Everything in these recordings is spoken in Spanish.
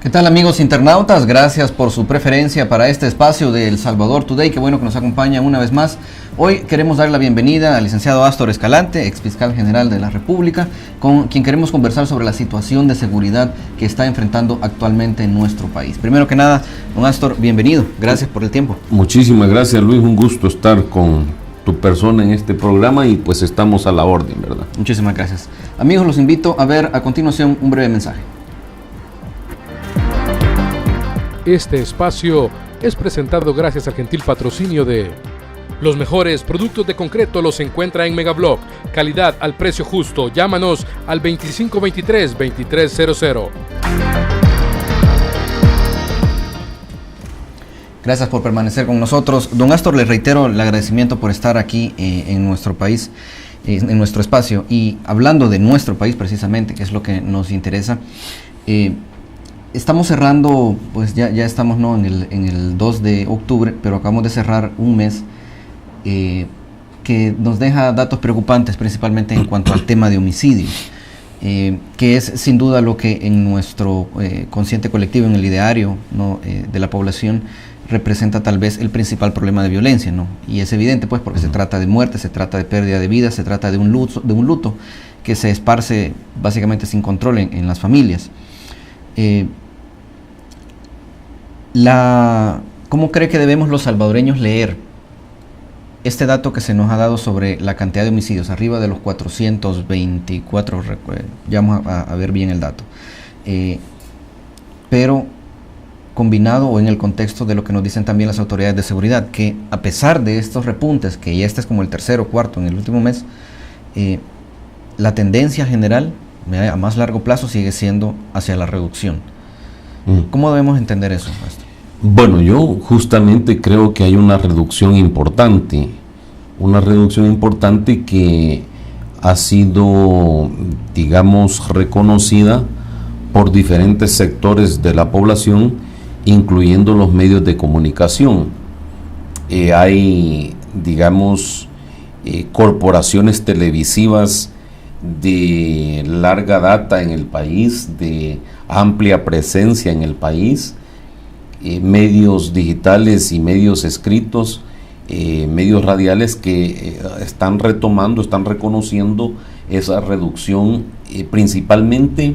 ¿Qué tal, amigos internautas? Gracias por su preferencia para este espacio de El Salvador Today. Qué bueno que nos acompañan una vez más. Hoy queremos dar la bienvenida al licenciado Astor Escalante, ex fiscal general de la República, con quien queremos conversar sobre la situación de seguridad que está enfrentando actualmente en nuestro país. Primero que nada, don Astor, bienvenido. Gracias por el tiempo. Muchísimas gracias, Luis. Un gusto estar con tu persona en este programa y pues estamos a la orden, ¿verdad? Muchísimas gracias. Amigos, los invito a ver a continuación un breve mensaje. Este espacio es presentado gracias al gentil patrocinio de... Los mejores productos de concreto los encuentra en Megablock. Calidad al precio justo. Llámanos al 2523-2300. Gracias por permanecer con nosotros. Don Astor, le reitero el agradecimiento por estar aquí en nuestro país, en nuestro espacio. Y hablando de nuestro país precisamente, que es lo que nos interesa, estamos cerrando, pues ya estamos en el 2 de octubre, pero acabamos de cerrar un mes que nos deja datos preocupantes, principalmente en cuanto al tema de homicidios, que es sin duda lo que en nuestro consciente colectivo, en el ideario de la población, representa tal vez el principal problema de violencia, ¿no? Y es evidente, pues, porque se trata de muerte, se trata de pérdida de vida, se trata de un luto que se esparce básicamente sin control en las familias. ¿Cómo cree que debemos los salvadoreños leer este dato que se nos ha dado sobre la cantidad de homicidios, arriba de los 424, ya vamos a ver bien el dato, pero combinado o en el contexto de lo que nos dicen también las autoridades de seguridad, que a pesar de estos repuntes, que ya este es como el tercero o cuarto en el último mes, la tendencia general a más largo plazo sigue siendo hacia la reducción? ¿Cómo debemos entender eso, maestro? Bueno, yo justamente creo que hay una reducción importante que ha sido, digamos, reconocida por diferentes sectores de la población, incluyendo los medios de comunicación. Hay, digamos, corporaciones televisivas de larga data en el país, de amplia presencia en el país, medios digitales y medios escritos, medios radiales que están reconociendo esa reducción, principalmente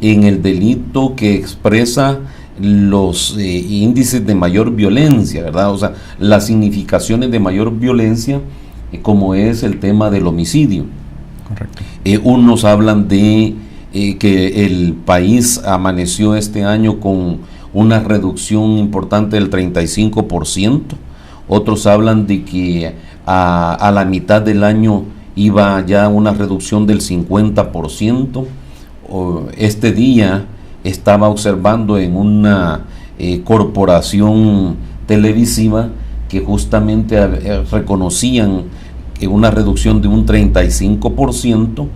en el delito que expresa los índices de mayor violencia, ¿verdad? O sea, las significaciones de mayor violencia, como es el tema del homicidio. Correcto. Unos hablan de que el país amaneció este año con una reducción importante del 35%, otros hablan de que a la mitad del año iba ya una reducción del 50%. Este día estaba observando en una corporación televisiva que justamente reconocían una reducción de un 35%,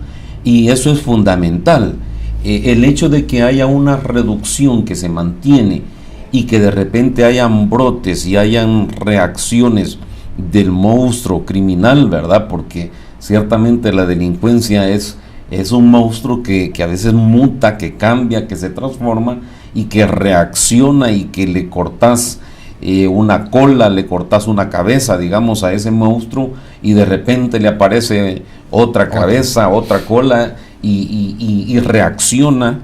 y eso es fundamental. El hecho de que haya una reducción que se mantiene y que de repente hayan brotes y hayan reacciones del monstruo criminal, ¿verdad? Porque ciertamente la delincuencia es un monstruo que a veces muta, que cambia, que se transforma y que reacciona, y que le cortas una cola, le cortas una cabeza, digamos, a ese monstruo, y de repente le aparece otra cabeza, otra cola, y reacciona.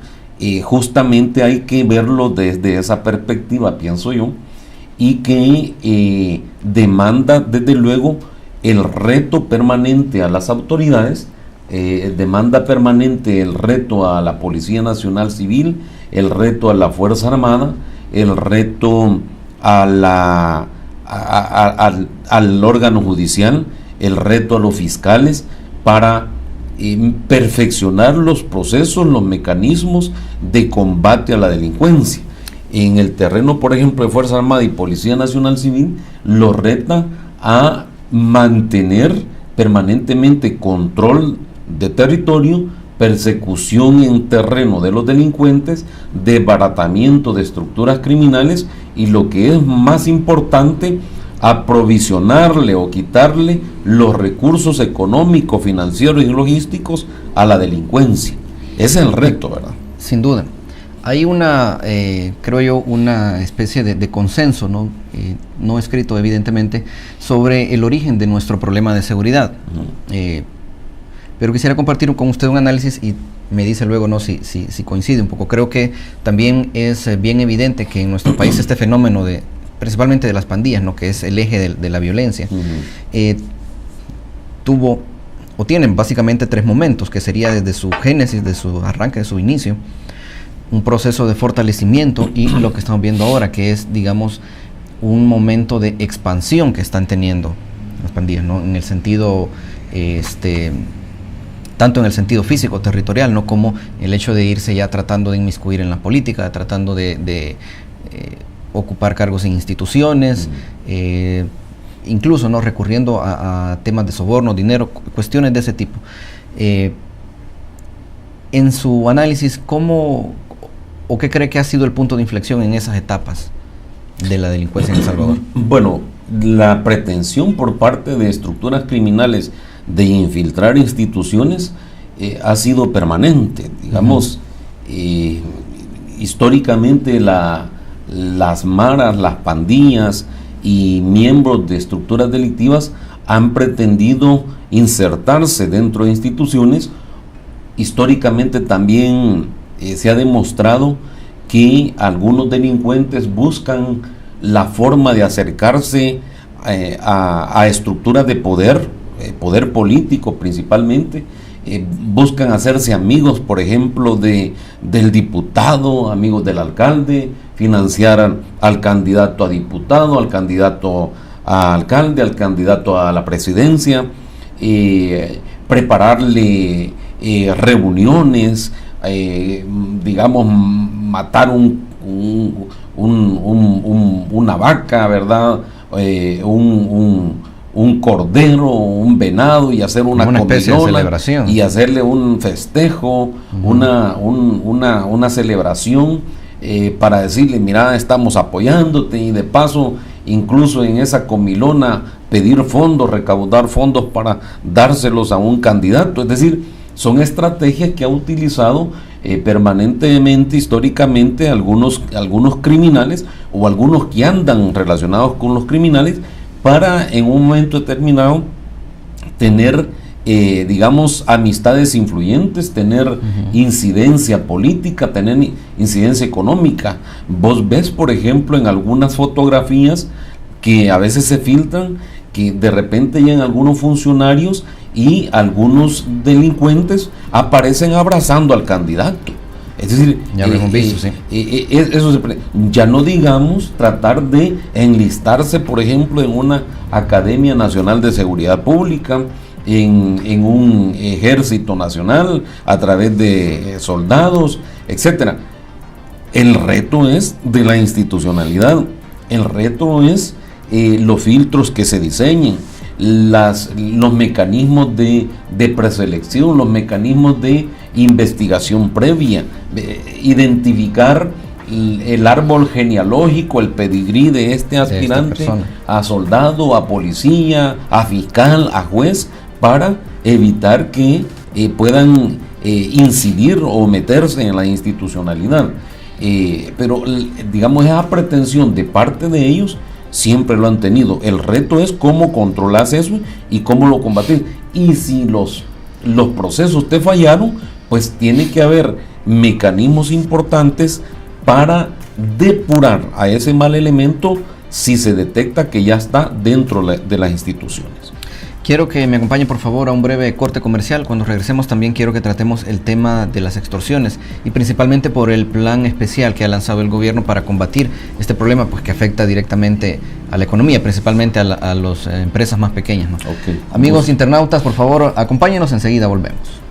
Justamente hay que verlo desde esa perspectiva, pienso yo, y que demanda desde luego el reto permanente a las autoridades, demanda permanente el reto a la Policía Nacional Civil, el reto a la Fuerza Armada, el reto al órgano judicial, el reto a los fiscales, para perfeccionar los procesos, los mecanismos de combate a la delincuencia. En el terreno, por ejemplo, de Fuerza Armada y Policía Nacional Civil, lo reta a mantener permanentemente control de territorio, persecución en terreno de los delincuentes, desbaratamiento de estructuras criminales, y lo que es más importante, aprovisionarle o quitarle los recursos económicos, financieros y logísticos a la delincuencia. Ese es el reto, ¿verdad? Sin duda. Hay una, creo yo, una especie de consenso, ¿no? No escrito evidentemente, sobre el origen de nuestro problema de seguridad. Pero quisiera compartir con usted un análisis y me dice luego no si coincide un poco. Creo que también es bien evidente que en nuestro país este fenómeno principalmente de las pandillas, ¿no? Que es el eje de la violencia, tuvo o tienen básicamente 3 momentos, que sería desde su génesis, de su arranque, de su inicio, un proceso de fortalecimiento y lo que estamos viendo ahora, que es, digamos, un momento de expansión que están teniendo las pandillas, ¿no? En el sentido, tanto en el sentido físico, territorial, ¿no? Como el hecho de irse ya tratando de inmiscuir en la política, tratando de ocupar cargos en instituciones, incluso, ¿no? Recurriendo a temas de soborno, dinero, cuestiones de ese tipo. En su análisis, ¿cómo o qué cree que ha sido el punto de inflexión en esas etapas de la delincuencia en El Salvador? Bueno, la pretensión por parte de estructuras criminales de infiltrar instituciones ha sido permanente. Digamos, históricamente las maras, las pandillas y miembros de estructuras delictivas han pretendido insertarse dentro de instituciones. Históricamente también se ha demostrado que algunos delincuentes buscan la forma de acercarse a estructuras de poder político principalmente, buscan hacerse amigos, por ejemplo, del diputado, amigos del alcalde, financiar al candidato a diputado, al candidato a alcalde, al candidato a la presidencia, prepararle reuniones, digamos, matar una vaca, ¿verdad? Un cordero, un venado, y hacer una especie de celebración, y hacerle un festejo, una celebración, para decirle, mira, estamos apoyándote, y de paso, incluso en esa comilona, pedir fondos, recaudar fondos para dárselos a un candidato. Es decir, son estrategias que ha utilizado permanentemente, históricamente, algunos criminales o algunos que andan relacionados con los criminales, para en un momento determinado tener, digamos, amistades influyentes, tener incidencia política, tener incidencia económica. Vos ves, por ejemplo, en algunas fotografías que a veces se filtran, que de repente llegan algunos funcionarios y algunos delincuentes aparecen abrazando al candidato. Es decir, ya lo hemos visto, sí. Eso ya no digamos tratar de enlistarse, por ejemplo, en una Academia Nacional de Seguridad Pública, en un ejército nacional, a través de soldados, etcétera. El reto es de la institucionalidad, el reto es los filtros que se diseñen, los mecanismos de preselección, los mecanismos de investigación previa, identificar el árbol genealógico, el pedigrí de este aspirante a soldado, a policía, a fiscal, a juez, para evitar que puedan incidir o meterse en la institucionalidad. Pero digamos, esa pretensión de parte de ellos siempre lo han tenido. El reto es cómo controlas eso y cómo lo combatir. Y si los procesos te fallaron, pues tiene que haber mecanismos importantes para depurar a ese mal elemento si se detecta que ya está dentro de las instituciones. Quiero que me acompañe, por favor, a un breve corte comercial. Cuando regresemos también quiero que tratemos el tema de las extorsiones y principalmente por el plan especial que ha lanzado el gobierno para combatir este problema, pues que afecta directamente a la economía, principalmente a las empresas más pequeñas, ¿no? Okay. Amigos internautas, por favor, acompáñenos, enseguida volvemos.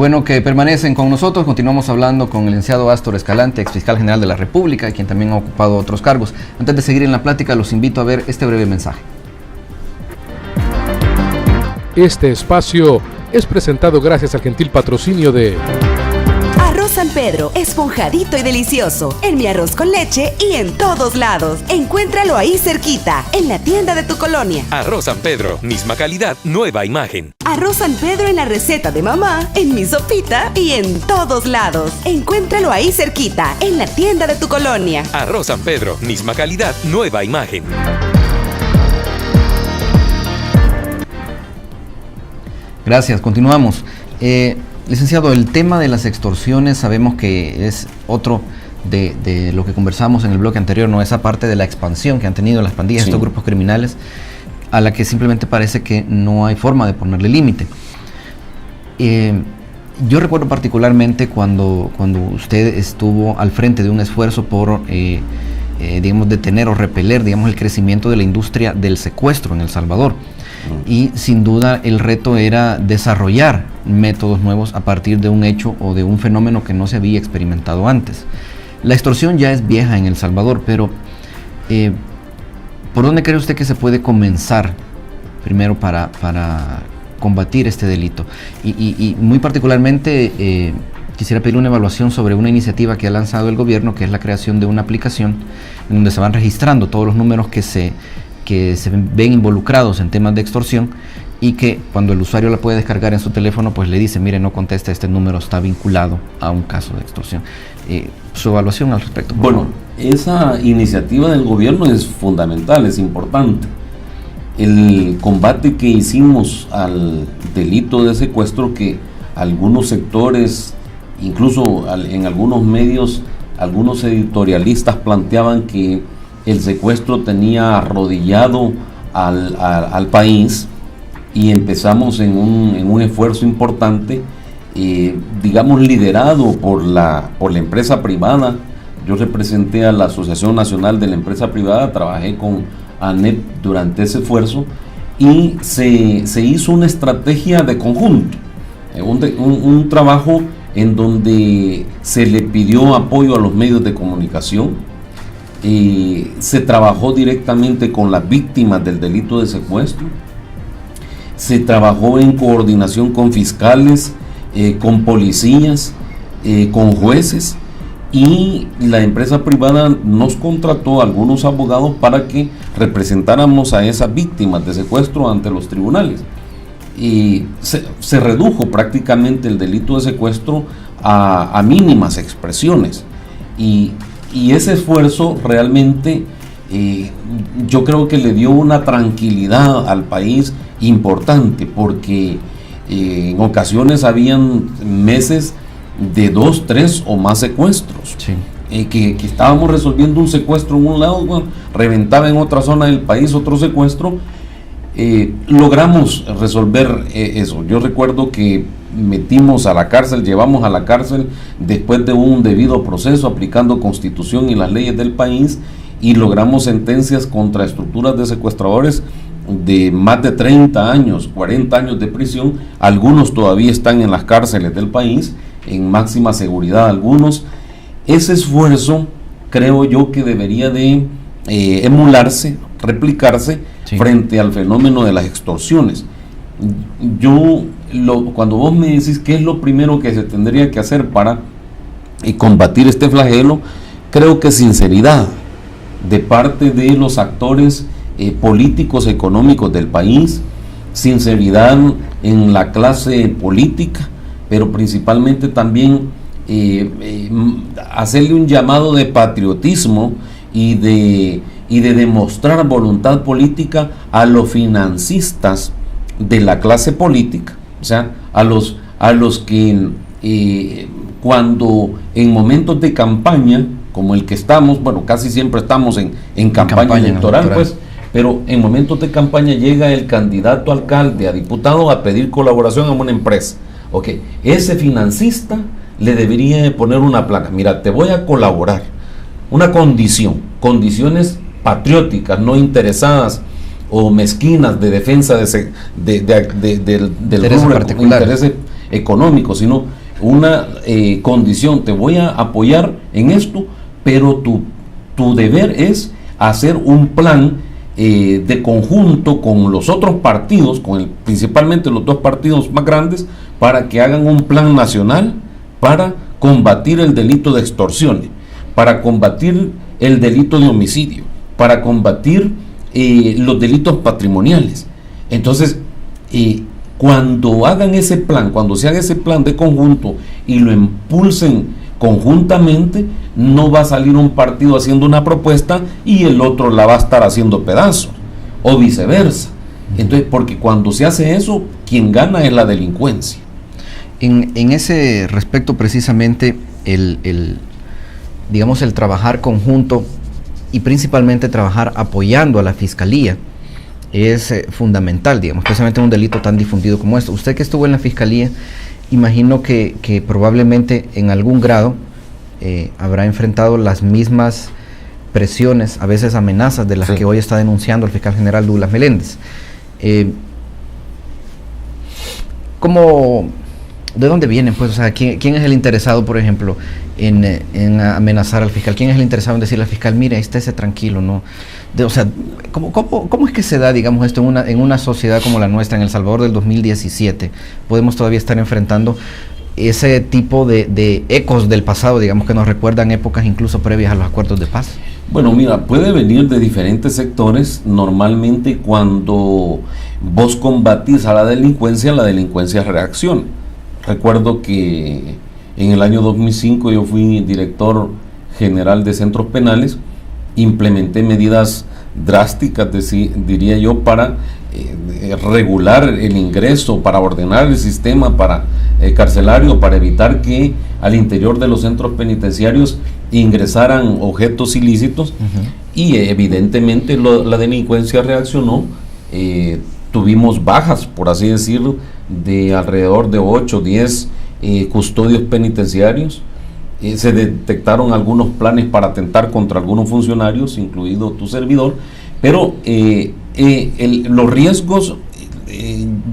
bueno que permanecen con nosotros. Continuamos hablando con el licenciado Astor Escalante, ex fiscal general de la República, quien también ha ocupado otros cargos. Antes de seguir en la plática, los invito a ver este breve mensaje. Este espacio es presentado gracias al gentil patrocinio de Arroz San Pedro, esponjadito y delicioso. En Mi Arroz con Leche y en todos lados. Encuéntralo ahí cerquita, en la tienda de tu colonia. Arroz San Pedro, misma calidad, nueva imagen. Arroz San Pedro en la receta de mamá, en Mi Sopita y en todos lados. Encuéntralo ahí cerquita, en la tienda de tu colonia. Arroz San Pedro, misma calidad, nueva imagen. Gracias, continuamos. Licenciado, el tema de las extorsiones sabemos que es otro de lo que conversamos en el bloque anterior, ¿no? Esa parte de la expansión que han tenido las pandillas, estos grupos criminales, a la que simplemente parece que no hay forma de ponerle límite. Yo recuerdo particularmente cuando usted estuvo al frente de un esfuerzo por, digamos, detener o repeler, digamos, el crecimiento de la industria del secuestro en El Salvador. Y sin duda el reto era desarrollar métodos nuevos a partir de un hecho o de un fenómeno que no se había experimentado antes. La extorsión ya es vieja en El Salvador, pero ¿por dónde cree usted que se puede comenzar primero para combatir este delito? Y muy particularmente quisiera pedir una evaluación sobre una iniciativa que ha lanzado el gobierno, que es la creación de una aplicación en donde se van registrando todos los números que se ven involucrados en temas de extorsión, y que cuando el usuario la puede descargar en su teléfono, pues le dice, mire, no conteste, este número está vinculado a un caso de extorsión. Su evaluación al respecto. Bueno, esa iniciativa del gobierno es fundamental, es importante. El combate que hicimos al delito de secuestro, que algunos sectores, incluso en algunos medios, algunos editorialistas planteaban que el secuestro tenía arrodillado al país, y empezamos en un esfuerzo importante, digamos, liderado por la empresa privada. Yo representé a la Asociación Nacional de la Empresa Privada, trabajé con ANEP durante ese esfuerzo, y se hizo una estrategia de conjunto, un trabajo en donde se le pidió apoyo a los medios de comunicación. Se trabajó directamente con las víctimas del delito de secuestro, se trabajó en coordinación con fiscales, con policías, con jueces, y la empresa privada nos contrató a algunos abogados para que representáramos a esas víctimas de secuestro ante los tribunales. Y se redujo prácticamente el delito de secuestro a mínimas expresiones, y ese esfuerzo realmente yo creo que le dio una tranquilidad al país importante, porque en ocasiones habían meses de 2, 3 o más secuestros. Sí. Que estábamos resolviendo un secuestro en un lado, bueno, reventaba en otra zona del país otro secuestro. Logramos resolver eso. Yo recuerdo que llevamos a la cárcel después de un debido proceso, aplicando Constitución y las leyes del país, y logramos sentencias contra estructuras de secuestradores de más de 30 años, 40 años de prisión. Algunos todavía están en las cárceles del país, en máxima seguridad algunos. Ese esfuerzo creo yo que debería de emularse, replicarse, sí, frente al fenómeno de las extorsiones. Cuando vos me decís qué es lo primero que se tendría que hacer para combatir este flagelo, creo que sinceridad de parte de los actores políticos, económicos del país, sinceridad en la clase política, pero principalmente también hacerle un llamado de patriotismo y de demostrar voluntad política a los financistas de la clase política, o sea, a los que cuando en momentos de campaña como el que estamos, bueno, casi siempre estamos en campaña electoral, pues, pero en momentos de campaña llega el candidato alcalde a diputado a pedir colaboración a una empresa. Ok, ese financista le debería de poner una placa: mira, te voy a colaborar, una condiciones patrióticas, no interesadas o mezquinas de defensa del rubro, intereses económico, sino una condición: te voy a apoyar en esto, pero tu deber es hacer un plan de conjunto con los otros partidos, principalmente los dos partidos más grandes, para que hagan un plan nacional para combatir el delito de extorsión, para combatir el delito de homicidio, para combatir los delitos patrimoniales. Entonces, cuando hagan ese plan, cuando se haga ese plan de conjunto y lo impulsen conjuntamente, no va a salir un partido haciendo una propuesta y el otro la va a estar haciendo pedazos, o viceversa. Entonces, porque cuando se hace eso, quien gana es la delincuencia. En ese respecto, precisamente, digamos, el trabajar conjunto y principalmente trabajar apoyando a la Fiscalía es fundamental, digamos, especialmente en un delito tan difundido como esto. Usted que estuvo en la Fiscalía, imagino que probablemente en algún grado habrá enfrentado las mismas presiones, a veces amenazas, de las que hoy está denunciando el fiscal general Douglas Meléndez. ¿De dónde vienen? Pues, o sea, ¿quién es el interesado, por ejemplo, en amenazar al fiscal? ¿Quién es el interesado en decirle al fiscal, mire, estése tranquilo, no? O sea, ¿cómo es que se da, digamos, esto en una sociedad como la nuestra, en El Salvador del 2017? Podemos todavía estar enfrentando ese tipo de ecos del pasado, digamos, que nos recuerdan épocas incluso previas a los acuerdos de paz. Bueno, mira, puede venir de diferentes sectores. Normalmente cuando vos combatís a la delincuencia reacciona. Recuerdo que en el año 2005 yo fui director general de centros penales, implementé medidas drásticas, diría yo, para regular el ingreso, para ordenar el sistema carcelario, para evitar que al interior de los centros penitenciarios ingresaran objetos ilícitos. Y evidentemente la delincuencia reaccionó. Tuvimos bajas, por así decirlo, de alrededor de 8 o 10 custodios penitenciarios. Se detectaron algunos planes para atentar contra algunos funcionarios, incluido tu servidor, pero los riesgos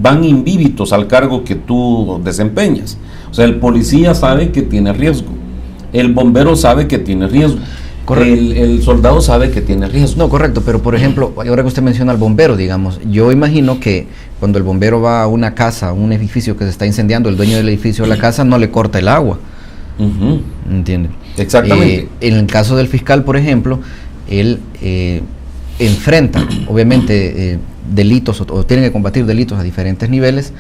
van invívitos al cargo que tú desempeñas. O sea, el policía sabe que tiene riesgo, el bombero sabe que tiene riesgo, el soldado sabe que tiene riesgo. No, correcto, pero por ejemplo, ahora que usted menciona al bombero, digamos, yo imagino que cuando el bombero va a una casa, a un edificio que se está incendiando, el dueño del edificio o la casa no le corta el agua. ¿Entiende? Exactamente. En el caso del fiscal, por ejemplo, él enfrenta, obviamente, delitos o tiene que combatir delitos a diferentes niveles,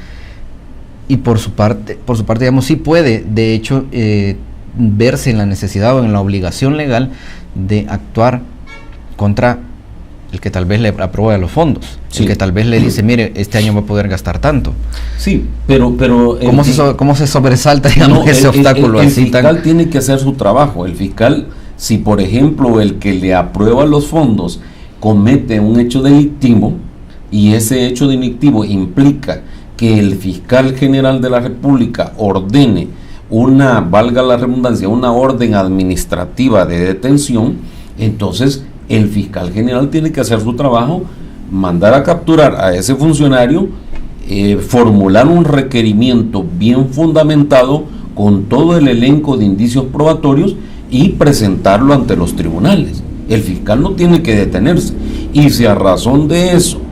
y por su parte, digamos, sí puede, de hecho, verse en la necesidad o en la obligación legal de actuar contra el que tal vez le aprueba los fondos, el que tal vez le dice, mire, este año va a poder gastar tanto. Sí, pero ¿Cómo se sobresalta, digamos, ese obstáculo? El fiscal tiene que hacer su trabajo. El fiscal, si por ejemplo el que le aprueba los fondos comete un hecho delictivo, y ese hecho delictivo implica que el fiscal general de la República ordene valga la redundancia, una orden administrativa de detención, entonces el fiscal general tiene que hacer su trabajo, mandar a capturar a ese funcionario, formular un requerimiento bien fundamentado con todo el elenco de indicios probatorios y presentarlo ante los tribunales. El fiscal no tiene que detenerse, y si a razón de eso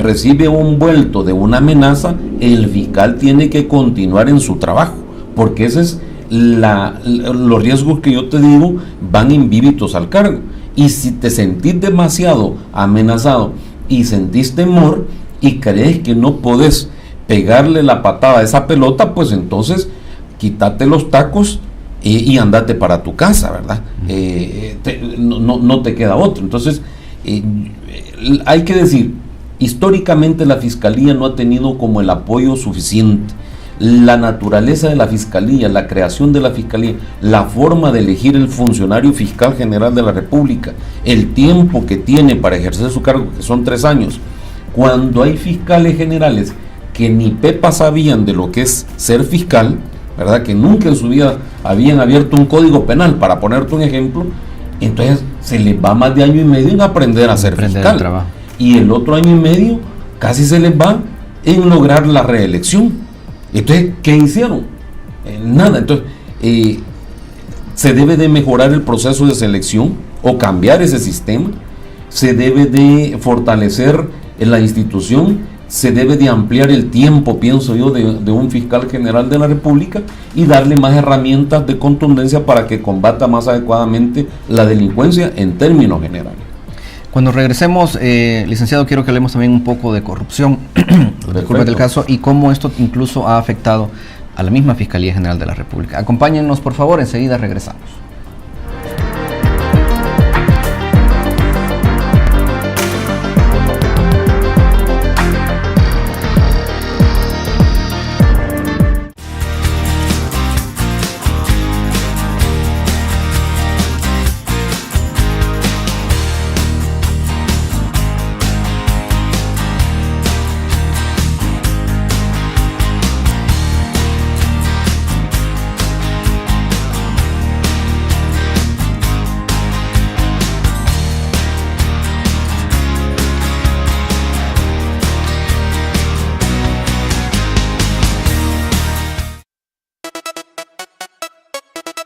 recibe un vuelto de una amenaza, el fiscal tiene que continuar en su trabajo, porque ese es los riesgos que yo te digo, van invívitos al cargo. Y si te sentís demasiado amenazado y sentís temor y crees que no podés pegarle la patada a esa pelota, pues entonces quítate los tacos y andate para tu casa, ¿verdad? No te queda otro. Entonces, hay que decir, históricamente la Fiscalía no ha tenido como el apoyo suficiente. La naturaleza de la Fiscalía, la creación de la Fiscalía, la forma de elegir el funcionario fiscal general de la República, el tiempo que tiene para ejercer su cargo, que son 3 años. Cuando hay fiscales generales que ni pepa sabían de lo que es ser fiscal, ¿verdad? Que nunca en su vida habían abierto un código penal, para ponerte un ejemplo, entonces se les va más de 1 año y medio en aprender a ser fiscal. Y el otro 1 año y medio casi se les va en lograr la reelección. Entonces, ¿qué hicieron? Nada. Entonces, se debe de mejorar el proceso de selección o cambiar ese sistema, se debe de fortalecer en la institución, se debe de ampliar el tiempo, pienso yo, de un fiscal general de la República y darle más herramientas de contundencia para que combata más adecuadamente la delincuencia en términos generales. Cuando regresemos, licenciado, quiero que hablemos también un poco de corrupción, disculpe del caso, y cómo esto incluso ha afectado a la misma Fiscalía General de la República. Acompáñennos, por favor, enseguida regresamos.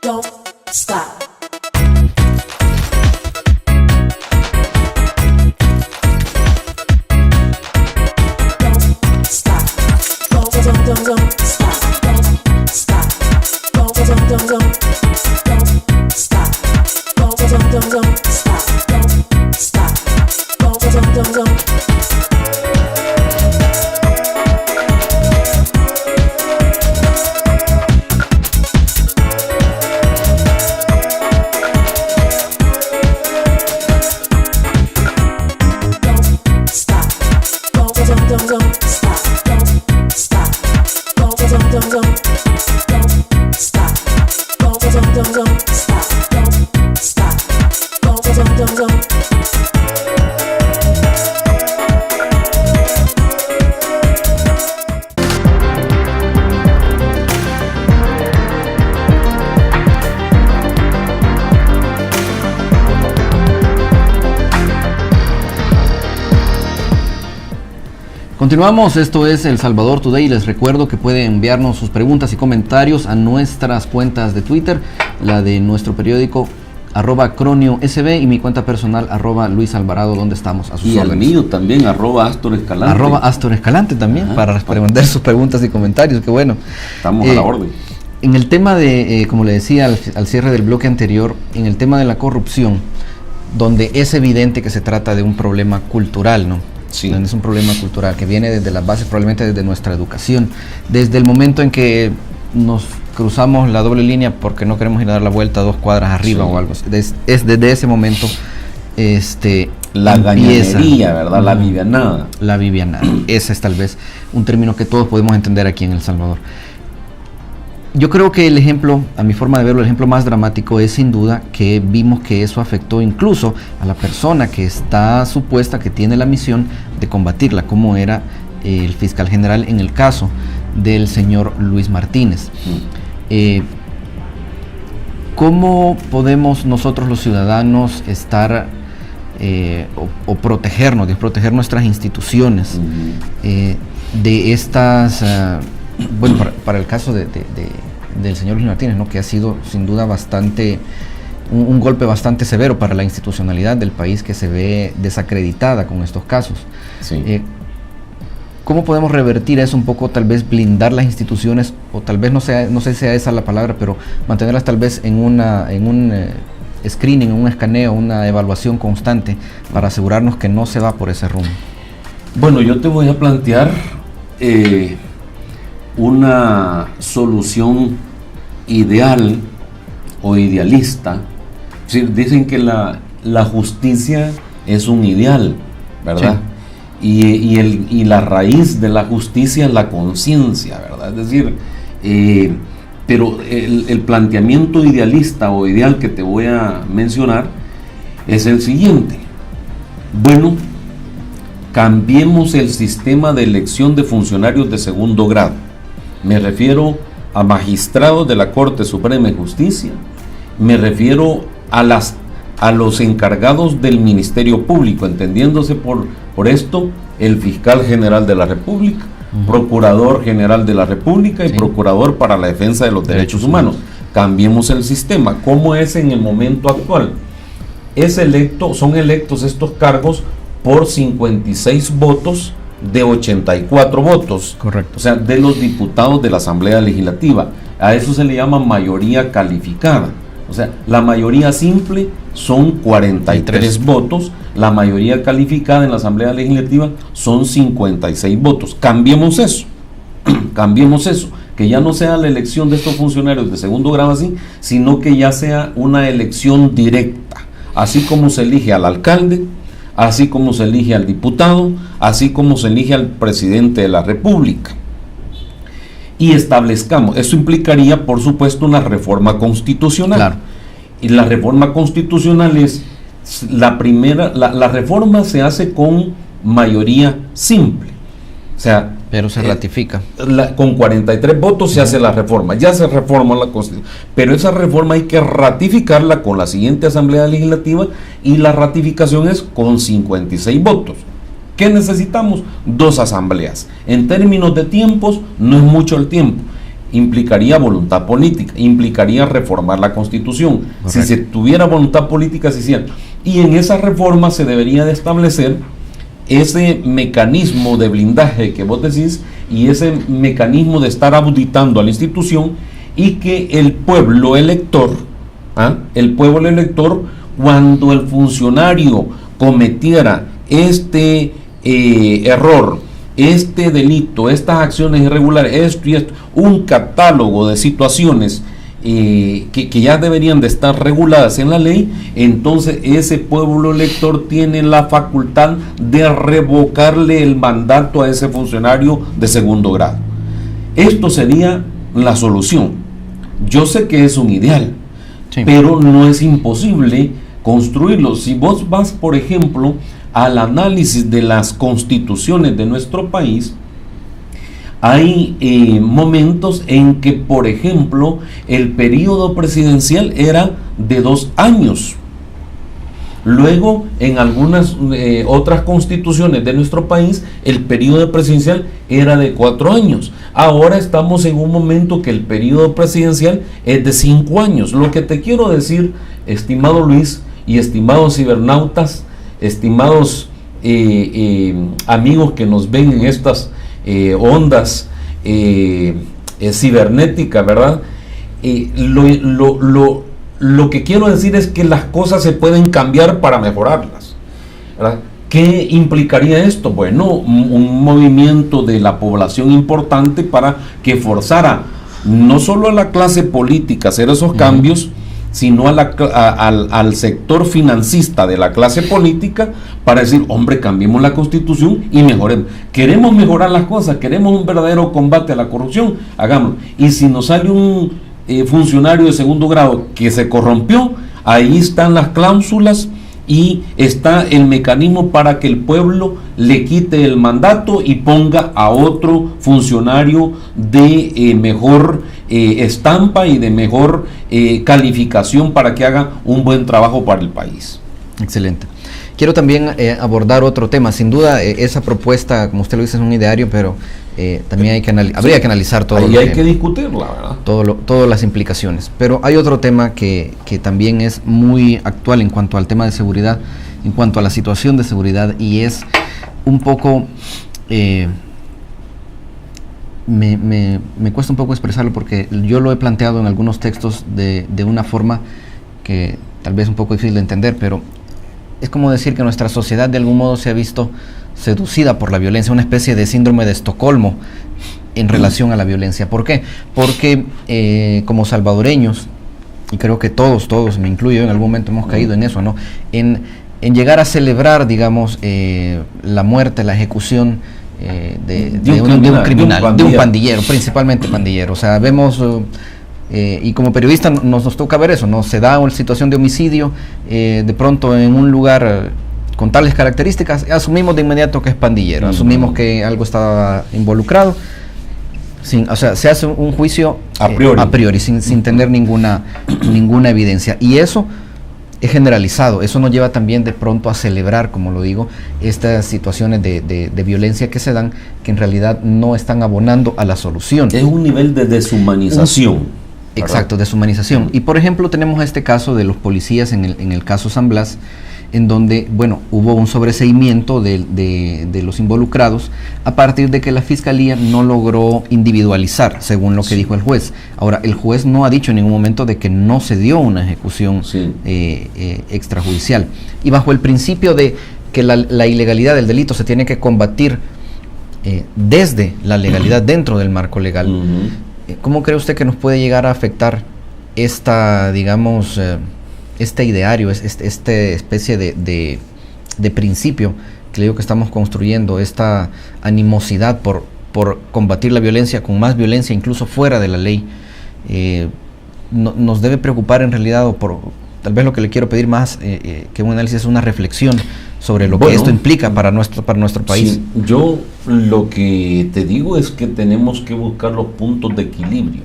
Don't stop. Don't stop. Don't stop. Don't stop. Don't stop. Don't stop. Don't stop. Don't. Continuamos, esto es El Salvador Today. Les recuerdo que pueden enviarnos sus preguntas y comentarios a nuestras cuentas de Twitter, la de nuestro periódico @CronioSB y mi cuenta personal @Luis Alvarado, donde estamos a sus órdenes. Y el mío también, @Astor Escalante. @Astor Escalante también. Ajá, para responder sus preguntas y comentarios, que bueno. Estamos a la orden. En el tema de, como le decía al cierre del bloque anterior, en el tema de la corrupción, donde es evidente que se trata de un problema cultural, ¿no? Sí. Es un problema cultural que viene desde las bases, probablemente desde nuestra educación, desde el momento en que nos cruzamos la doble línea porque no queremos ir a dar la vuelta 2 cuadras arriba, sí, o algo así. Es desde ese momento la gañanería, ¿verdad? La vivianada. La vivianada. Ese es tal vez un término que todos podemos entender aquí en El Salvador. Yo creo que el ejemplo, a mi forma de verlo, el ejemplo más dramático es sin duda que vimos que eso afectó incluso a la persona que está supuesta, que tiene la misión de combatirla, como era el fiscal general en el caso del señor Luis Martínez. ¿Cómo podemos nosotros los ciudadanos estar o protegernos, de proteger nuestras instituciones de estas... bueno, para el caso del señor Luis Martínez, ¿no? Que ha sido sin duda bastante un golpe bastante severo para la institucionalidad del país, que se ve desacreditada con estos casos. Sí. ¿Cómo podemos revertir eso un poco, tal vez blindar las instituciones, o tal vez no sé si sea esa la palabra, pero mantenerlas tal vez en un screening, en un escaneo, una evaluación constante para asegurarnos que no se va por ese rumbo? Bueno, yo te voy a plantear una solución ideal o idealista. Sí, dicen que la justicia es un ideal, ¿verdad? Sí. Y la raíz de la justicia es la conciencia, ¿verdad? Es decir, pero el planteamiento idealista o ideal que te voy a mencionar es el siguiente. Bueno, cambiemos el sistema de elección de funcionarios de segundo grado. Me refiero a magistrados de la Corte Suprema de Justicia, me refiero a los encargados del Ministerio Público, entendiéndose por esto el fiscal general de la República, Procurador General de la República y Procurador para la Defensa de los Derechos Humanos. Cambiemos el sistema. ¿Cómo es en el momento actual? Son electos estos cargos por 56 votos de 84 votos. Correcto. O sea, de los diputados de la Asamblea Legislativa. A eso se le llama mayoría calificada. O sea, la mayoría simple son 43 votos, la mayoría calificada en la Asamblea Legislativa son 56 votos. Cambiemos eso, cambiemos eso, que ya no sea la elección de estos funcionarios de segundo grado así, sino que ya sea una elección directa, así como se elige al alcalde, así como se elige al diputado, así como se elige al presidente de la República. Y establezcamos, eso implicaría por supuesto una reforma constitucional. Claro. Y la reforma constitucional es la primera, la reforma se hace con mayoría simple. O sea, pero se ratifica. Con 43 votos se hace la reforma, ya se reforma la Constitución, pero esa reforma hay que ratificarla con la siguiente Asamblea Legislativa y la ratificación es con 56 votos. ¿Qué necesitamos? 2 asambleas. En términos de tiempos, no es mucho el tiempo. Implicaría voluntad política, implicaría reformar la Constitución. Correcto. Si se tuviera voluntad política, se hiciera. Y en esa reforma se debería de establecer ese mecanismo de blindaje que vos decís y ese mecanismo de estar auditando a la institución y que el pueblo elector, cuando el funcionario cometiera este error, este delito, estas acciones irregulares, esto y esto, un catálogo de situaciones que ya deberían de estar reguladas en la ley, entonces ese pueblo elector tiene la facultad de revocarle el mandato a ese funcionario de segundo grado. Esto sería la solución. Yo sé que es un ideal, pero no es imposible construirlo. Si vos vas, por ejemplo, al análisis de las constituciones de nuestro país, hay momentos en que, por ejemplo, el periodo presidencial era de 2 años. Luego, en algunas otras constituciones de nuestro país, el periodo presidencial era de 4 años. Ahora estamos en un momento que el periodo presidencial es de 5 años. Lo que te quiero decir, estimado Luis y estimados cibernautas, estimados amigos que nos ven en estas ondas cibernéticas, ¿verdad? Lo que quiero decir es que las cosas se pueden cambiar para mejorarlas, ¿verdad? ¿Qué implicaría esto? Bueno, un movimiento de la población importante para que forzara no solo a la clase política a hacer esos cambios, sino al sector financista de la clase política para decir, hombre, cambiemos la Constitución y mejoremos. Queremos mejorar las cosas, queremos un verdadero combate a la corrupción, hagámoslo. Y si nos sale un funcionario de segundo grado que se corrompió, ahí están las cláusulas y está el mecanismo para que el pueblo le quite el mandato y ponga a otro funcionario de mejor estampa y de mejor calificación para que haga un buen trabajo para el país. Excelente. Quiero también abordar otro tema. Sin duda, esa propuesta, como usted lo dice, es un ideario, pero también habría que analizar todo. Ahí hay que discutirla, ¿verdad? Todas las implicaciones. Pero hay otro tema que también es muy actual en cuanto al tema de seguridad, en cuanto a la situación de seguridad, y es un poco... me cuesta un poco expresarlo porque yo lo he planteado en algunos textos de una forma que tal vez es un poco difícil de entender, pero es como decir que nuestra sociedad de algún modo se ha visto seducida por la violencia, una especie de síndrome de Estocolmo en relación a la violencia. ¿Por qué? Porque como salvadoreños, y creo que todos, me incluyo, en algún momento hemos caído en eso, ¿no? En llegar a celebrar, digamos, la muerte, la ejecución de un criminal, de un pandillero, principalmente pandillero. O sea, vemos, y como periodista nos toca ver eso, ¿no? Se da una situación de homicidio, de pronto en un lugar con tales características, asumimos de inmediato que es pandillero, asumimos que algo está involucrado, o sea, se hace un juicio a priori sin tener ninguna evidencia. Y eso es generalizado. Eso nos lleva también de pronto a celebrar, como lo digo, estas situaciones de violencia que se dan, que en realidad no están abonando a la solución. Es un nivel de deshumanización. Exacto, deshumanización. Y por ejemplo tenemos este caso de los policías en el caso San Blas, en donde, bueno, hubo un sobreseimiento de los involucrados a partir de que la fiscalía no logró individualizar, según lo que dijo el juez. Ahora, el juez no ha dicho en ningún momento de que no se dio una ejecución extrajudicial. Y bajo el principio de que la ilegalidad del delito se tiene que combatir desde la legalidad, dentro del marco legal, ¿cómo cree usted que nos puede llegar a afectar esta, digamos, este ideario, esta especie de principio que le digo que estamos construyendo, esta animosidad por combatir la violencia con más violencia, incluso fuera de la ley? Nos debe preocupar en realidad, o tal vez lo que le quiero pedir más que un análisis, es una reflexión sobre lo que esto implica para nuestro país. Sí, yo lo que te digo es que tenemos que buscar los puntos de equilibrio.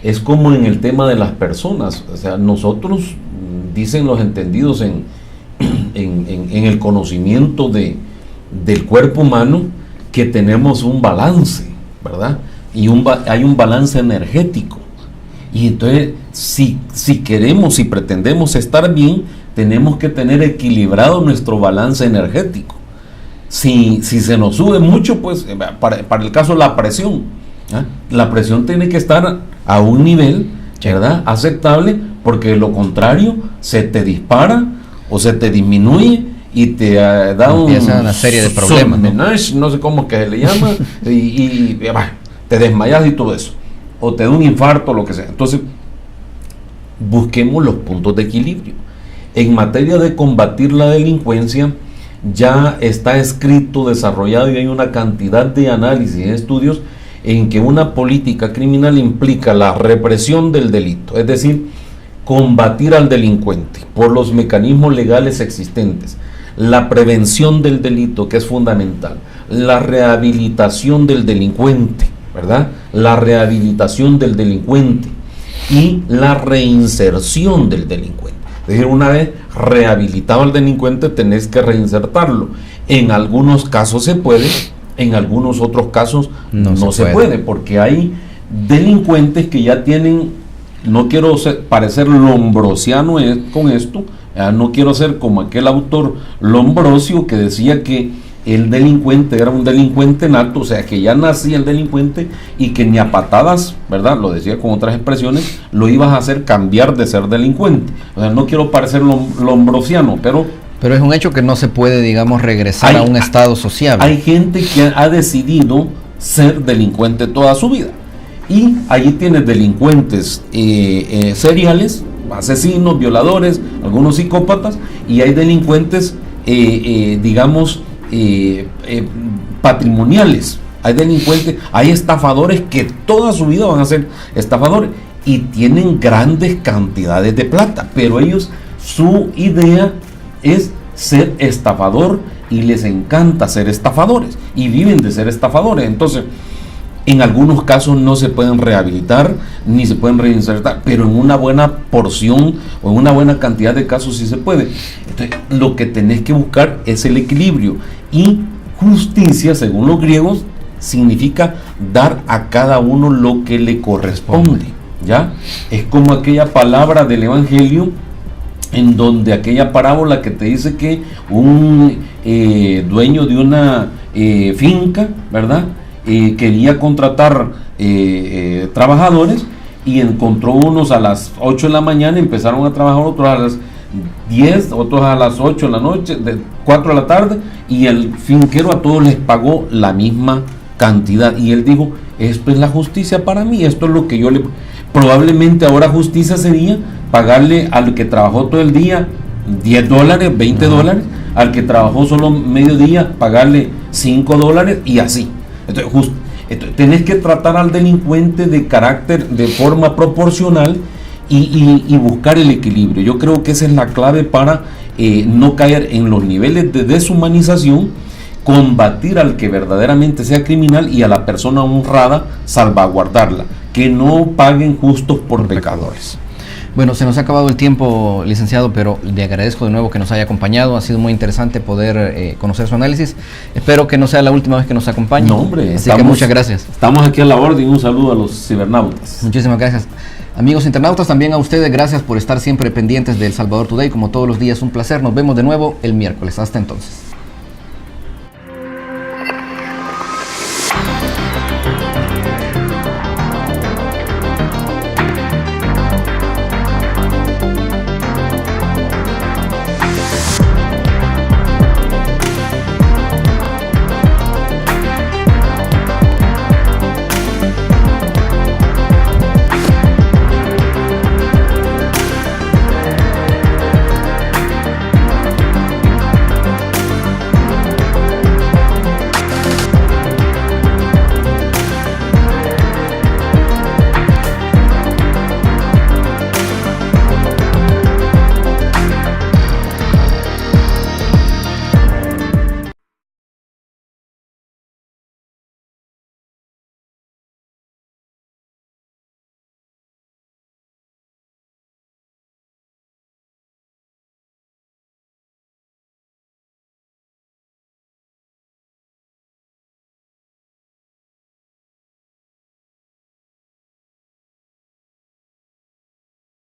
Es como en el tema de las personas, o sea, nosotros, dicen los entendidos en el conocimiento del cuerpo humano, que tenemos un balance, ¿verdad? Y hay un balance energético. Y entonces, si queremos, si pretendemos estar bien, tenemos que tener equilibrado nuestro balance energético. Si se nos sube mucho, pues, para el caso de la presión, la presión tiene que estar a un nivel, ¿verdad?, aceptable, porque de lo contrario se te dispara o se te disminuye y te da una serie de problemas, no sé cómo que se le llama, y te desmayas y todo eso, o te da un infarto, lo que sea. Entonces, busquemos los puntos de equilibrio. En materia de combatir la delincuencia, ya está escrito, desarrollado, y hay una cantidad de análisis y estudios en que una política criminal implica la represión del delito, es decir, combatir al delincuente por los mecanismos legales existentes, la prevención del delito, que es fundamental, la rehabilitación del delincuente, ¿verdad?, la rehabilitación del delincuente y la reinserción del delincuente. Es decir, una vez rehabilitado al delincuente, tenés que reinsertarlo. En algunos casos se puede, en algunos otros casos no se puede, porque hay delincuentes que ya tienen, no quiero parecer lombrosiano con esto, no quiero ser como aquel autor Lombrosio que decía que el delincuente era un delincuente nato, o sea que ya nacía el delincuente y que ni a patadas, ¿verdad?, lo decía con otras expresiones, lo ibas a hacer cambiar de ser delincuente. O sea, no quiero parecer lombrosiano, pero es un hecho que no se puede, digamos, regresar a un estado sociable. Hay gente que ha decidido ser delincuente toda su vida. Y allí tienes delincuentes seriales, asesinos, violadores, algunos psicópatas, y hay delincuentes, digamos, patrimoniales. Hay delincuentes, hay estafadores que toda su vida van a ser estafadores y tienen grandes cantidades de plata, pero ellos, su idea es ser estafador y les encanta ser estafadores y viven de ser estafadores. Entonces, en algunos casos no se pueden rehabilitar ni se pueden reinsertar, pero en una buena porción o en una buena cantidad de casos sí se puede. Entonces, lo que tenés que buscar es el equilibrio, y justicia, según los griegos, significa dar a cada uno lo que le corresponde, ¿ya? Es como aquella palabra del Evangelio, en donde aquella parábola que te dice que un dueño de una finca, ¿verdad?, quería contratar trabajadores, y encontró unos a las 8 de la mañana, empezaron a trabajar, otros a las 10, otros a las 8 de la noche, de 4 de la tarde, y el finquero a todos les pagó la misma cantidad, y él dijo, esto es la justicia para mí, esto es lo que yo le... Probablemente ahora justicia sería pagarle al que trabajó todo el día $10, $20, al que trabajó solo mediodía pagarle $5, y así. Entonces, tenés que tratar al delincuente de carácter, de forma proporcional, y buscar el equilibrio. Yo creo que esa es la clave para no caer en los niveles de deshumanización, combatir al que verdaderamente sea criminal, y a la persona honrada salvaguardarla, que no paguen justos por pecadores. Bueno, se nos ha acabado el tiempo, licenciado, pero le agradezco de nuevo que nos haya acompañado. Ha sido muy interesante poder conocer su análisis. Espero que no sea la última vez que nos acompañe. No, hombre, así que muchas gracias. Estamos aquí a la orden. Un saludo a los cibernautas. Muchísimas gracias. Amigos internautas, también a ustedes gracias por estar siempre pendientes de El Salvador Today. Como todos los días, un placer. Nos vemos de nuevo el miércoles. Hasta entonces.